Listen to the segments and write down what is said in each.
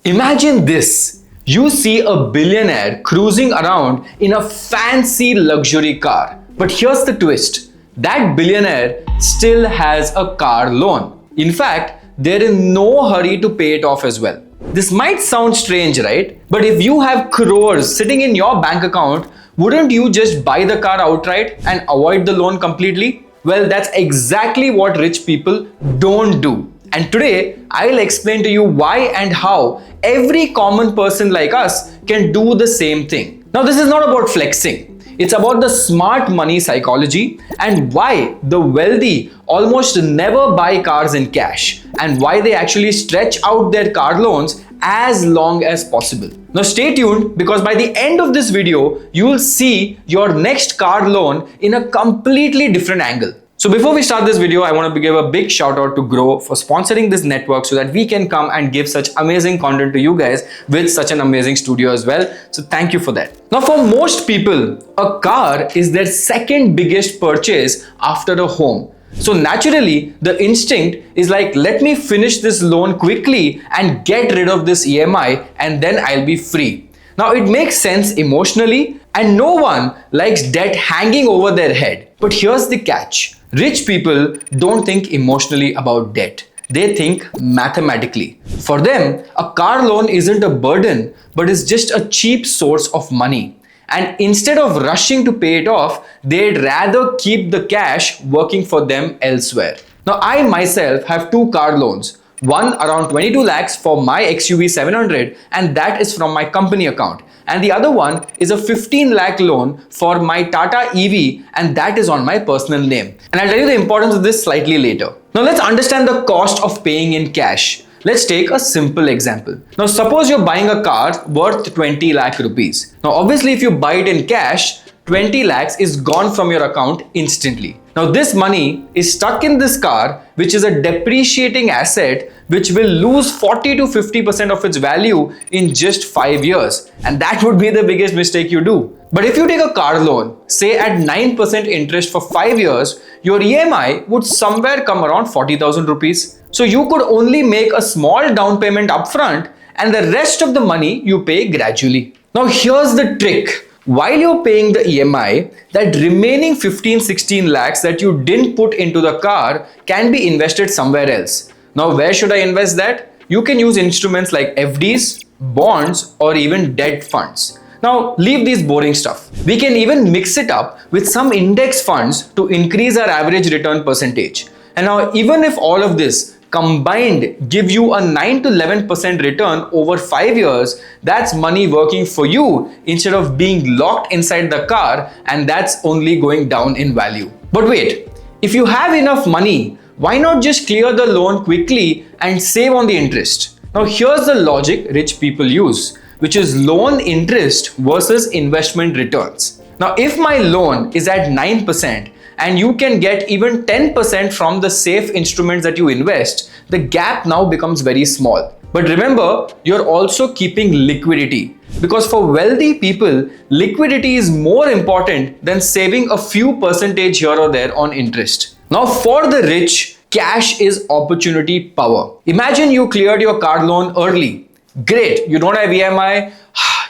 Imagine this. You see a billionaire cruising around in a fancy luxury car. But here's the twist. That billionaire still has a car loan. In fact, they're in no hurry to pay it off as well. This might sound strange, right? But if you have crores sitting in your bank account, wouldn't you just buy the car outright and avoid the loan completely? Well, that's exactly what rich people don't do. And today, I'll explain to you why and how every common person like us can do the same thing. Now, this is not about flexing. It's about the smart money psychology and why the wealthy almost never buy cars in cash and why they actually stretch out their car loans as long as possible. Now stay tuned, because by the end of this video, you will see your next car loan in a completely different angle. So before we start this video, I want to give a big shout out to Grow for sponsoring this network so that we can come and give such amazing content to you guys with such an amazing studio as well. So thank you for that. Now for most people, a car is their second biggest purchase after a home. So naturally, the instinct is like, let me finish this loan quickly and get rid of this EMI and then I'll be free. Now it makes sense emotionally, and no one likes debt hanging over their head. But here's the catch. Rich people don't think emotionally about debt. They think mathematically. For them, a car loan isn't a burden, but is just a cheap source of money. And instead of rushing to pay it off, they'd rather keep the cash working for them elsewhere. Now, I myself have two car loans. One around 22 lakhs for my XUV 700, and that is from my company account. And the other one is a 15 lakh loan for my Tata EV, and that is on my personal name. And I'll tell you the importance of this slightly later. Now let's understand the cost of paying in cash. Let's take a simple example. Now suppose you're buying a car worth 20 lakh rupees. Now obviously if you buy it in cash, 20 lakhs is gone from your account instantly. Now this money is stuck in this car, which is a depreciating asset which will lose 40 to 50% of its value in just 5 years. And that would be the biggest mistake you do. But if you take a car loan, say at 9% interest for 5 years, your EMI would somewhere come around 40,000 rupees. So you could only make a small down payment upfront and the rest of the money you pay gradually. Now here's the trick. While you're paying the EMI, that remaining 15-16 lakhs that you didn't put into the car can be invested somewhere else. Now, where should I invest that? You can use instruments like FDs, bonds, or even debt funds. Now, leave these boring stuff. We can even mix it up with some index funds to increase our average return percentage. And now, even if all of this combined give you a 9 to 11% return over 5 years, that's money working for you instead of being locked inside the car, and that's only going down in value. But wait, if you have enough money, why not just clear the loan quickly and save on the interest? Now here's the logic rich people use, which is loan interest versus investment returns. Now if my loan is at 9%, and you can get even 10% from the safe instruments that you invest, the gap now becomes very small. But remember, you're also keeping liquidity, because for wealthy people, liquidity is more important than saving a few percentage here or there on interest. Now for the rich, cash is opportunity power. Imagine you cleared your car loan early. Great, you don't have EMI,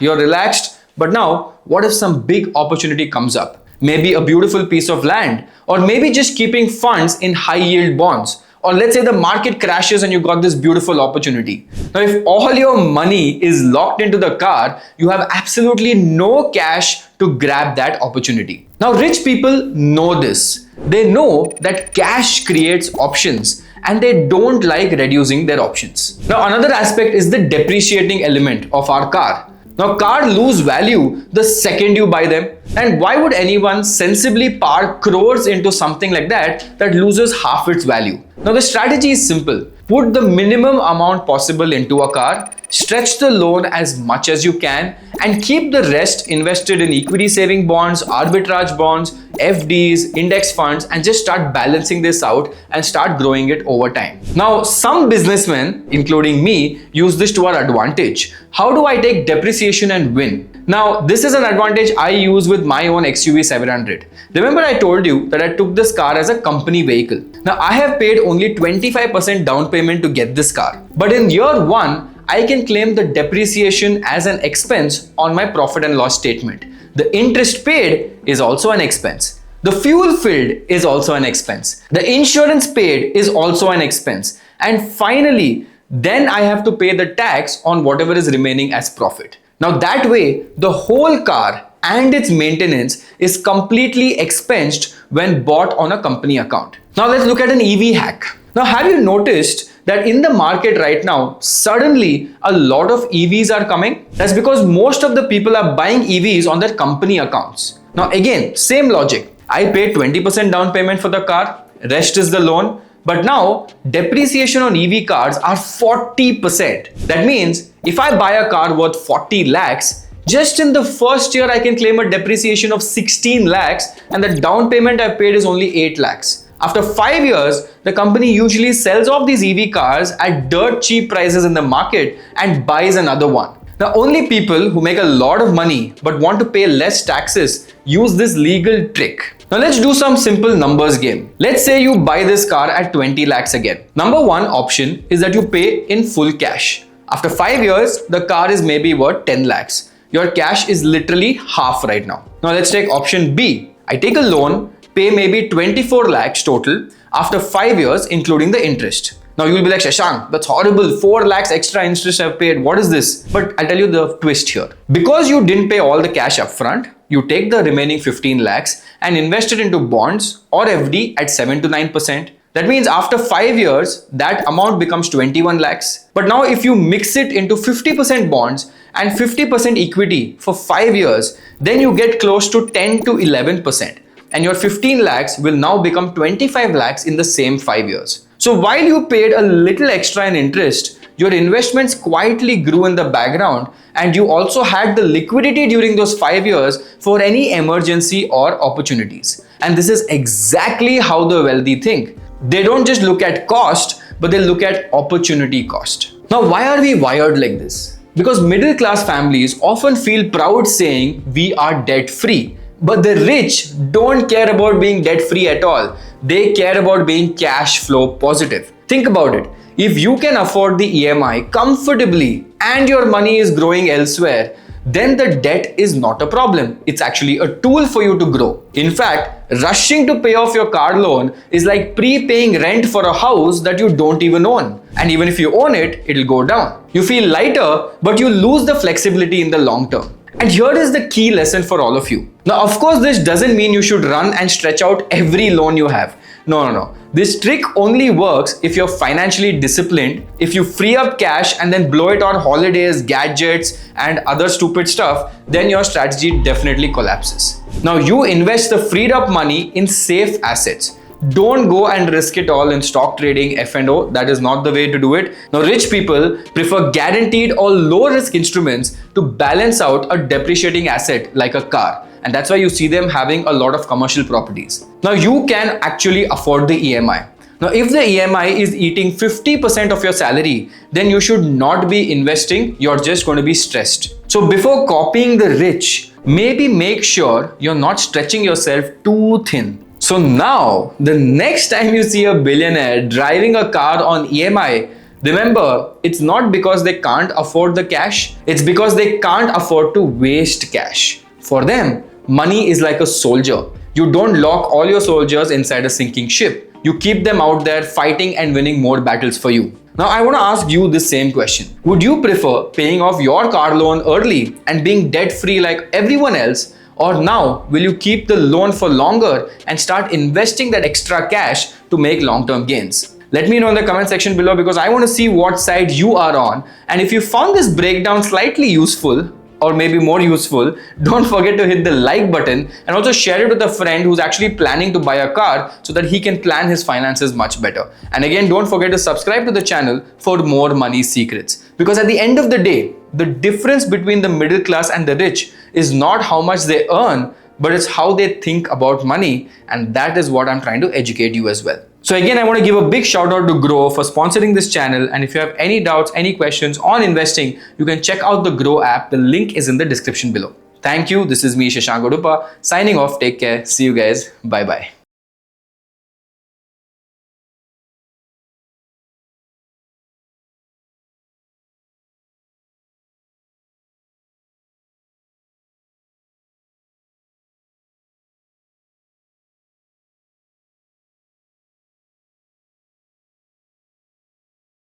you're relaxed. But now, what if some big opportunity comes up? Maybe a beautiful piece of land, or maybe just keeping funds in high yield bonds. Or let's say the market crashes and you got this beautiful opportunity. Now, if all your money is locked into the car, you have absolutely no cash to grab that opportunity. Now, rich people know this. They know that cash creates options, and they don't like reducing their options. Now, another aspect is the depreciating element of our car. Now, cars lose value the second you buy them. And why would anyone sensibly park crores into something like that loses half its value? Now, the strategy is simple. Put the minimum amount possible into a car, stretch the loan as much as you can, and keep the rest invested in equity saving bonds, arbitrage bonds, FDs, index funds, and just start balancing this out and start growing it over time. Now, some businessmen, including me, use this to our advantage. How do I take depreciation and win? Now, this is an advantage I use with my own XUV 700. Remember I told you that I took this car as a company vehicle. Now, I have paid only 25% down payment to get this car. But in year one, I can claim the depreciation as an expense on my profit and loss statement. The interest paid is also an expense. The fuel filled is also an expense. The insurance paid is also an expense. And finally, then I have to pay the tax on whatever is remaining as profit. Now that way, the whole car and its maintenance is completely expensed when bought on a company account. Now let's look at an EV hack. Now have you noticed that in the market right now, suddenly a lot of EVs are coming? That's because most of the people are buying EVs on their company accounts. Now again, same logic. I pay 20% down payment for the car, rest is the loan. But now depreciation on EV cars are 40%. That means if I buy a car worth 40 lakhs, just in the first year I can claim a depreciation of 16 lakhs and the down payment I paid is only 8 lakhs. After 5 years, the company usually sells off these EV cars at dirt cheap prices in the market and buys another one. Now, only people who make a lot of money but want to pay less taxes use this legal trick. Now, let's do some simple numbers game. Let's say you buy this car at 20 lakhs again. Number one option is that you pay in full cash. After 5 years, the car is maybe worth 10 lakhs. Your cash is literally half right now. Now, let's take option B. I take a loan, pay maybe 24 lakhs total after 5 years, including the interest. Now you'll be like, Shashank, that's horrible. 4 lakhs extra interest I've paid. What is this? But I'll tell you the twist here. Because you didn't pay all the cash upfront, you take the remaining 15 lakhs and invest it into bonds or FD at 7 to 9%. That means after 5 years, that amount becomes 21 lakhs. But now if you mix it into 50% bonds and 50% equity for 5 years, then you get close to 10 to 11%. And your 15 lakhs will now become 25 lakhs in the same 5 years. So while you paid a little extra in interest, your investments quietly grew in the background and you also had the liquidity during those 5 years for any emergency or opportunities. And this is exactly how the wealthy think. They don't just look at cost, but they look at opportunity cost. Now, why are we wired like this? Because middle class families often feel proud saying we are debt free. But the rich don't care about being debt free at all. They care about being cash flow positive. Think about it. If you can afford the EMI comfortably and your money is growing elsewhere, then the debt is not a problem. It's actually a tool for you to grow. In fact, rushing to pay off your car loan is like prepaying rent for a house that you don't even own. And even if you own it, it'll go down. You feel lighter, but you lose the flexibility in the long term. And here is the key lesson for all of you. Now, of course, this doesn't mean you should run and stretch out every loan you have. No. This trick only works if you're financially disciplined, if you free up cash and then blow it on holidays, gadgets, and other stupid stuff, then your strategy definitely collapses. Now, you invest the freed up money in safe assets. Don't go and risk it all in stock trading, F&O. That is not the way to do it. Now, rich people prefer guaranteed or low risk instruments to balance out a depreciating asset like a car. And that's why you see them having a lot of commercial properties. Now, you can actually afford the EMI. Now, if the EMI is eating 50% of your salary, then you should not be investing. You're just going to be stressed. So before copying the rich, maybe make sure you're not stretching yourself too thin. So now, the next time you see a billionaire driving a car on EMI, remember, it's not because they can't afford the cash, it's because they can't afford to waste cash. For them, money is like a soldier. You don't lock all your soldiers inside a sinking ship. You keep them out there fighting and winning more battles for you. Now, I want to ask you this same question. Would you prefer paying off your car loan early and being debt-free like everyone else? Or now, will you keep the loan for longer and start investing that extra cash to make long-term gains? Let me know in the comment section below because I want to see what side you are on. And if you found this breakdown slightly useful, or maybe more useful, don't forget to hit the like button and also share it with a friend who's actually planning to buy a car so that he can plan his finances much better. And again, don't forget to subscribe to the channel for more money secrets. Because at the end of the day, the difference between the middle class and the rich is not how much they earn, but it's how they think about money. And that is what I'm trying to educate you as well. So again, I want to give a big shout out to Grow for sponsoring this channel. And if you have any doubts, any questions on investing, you can check out the Grow app. The link is in the description below. Thank you. This is me, Shashank Udupa, signing off. Take care. See you guys. Bye-bye.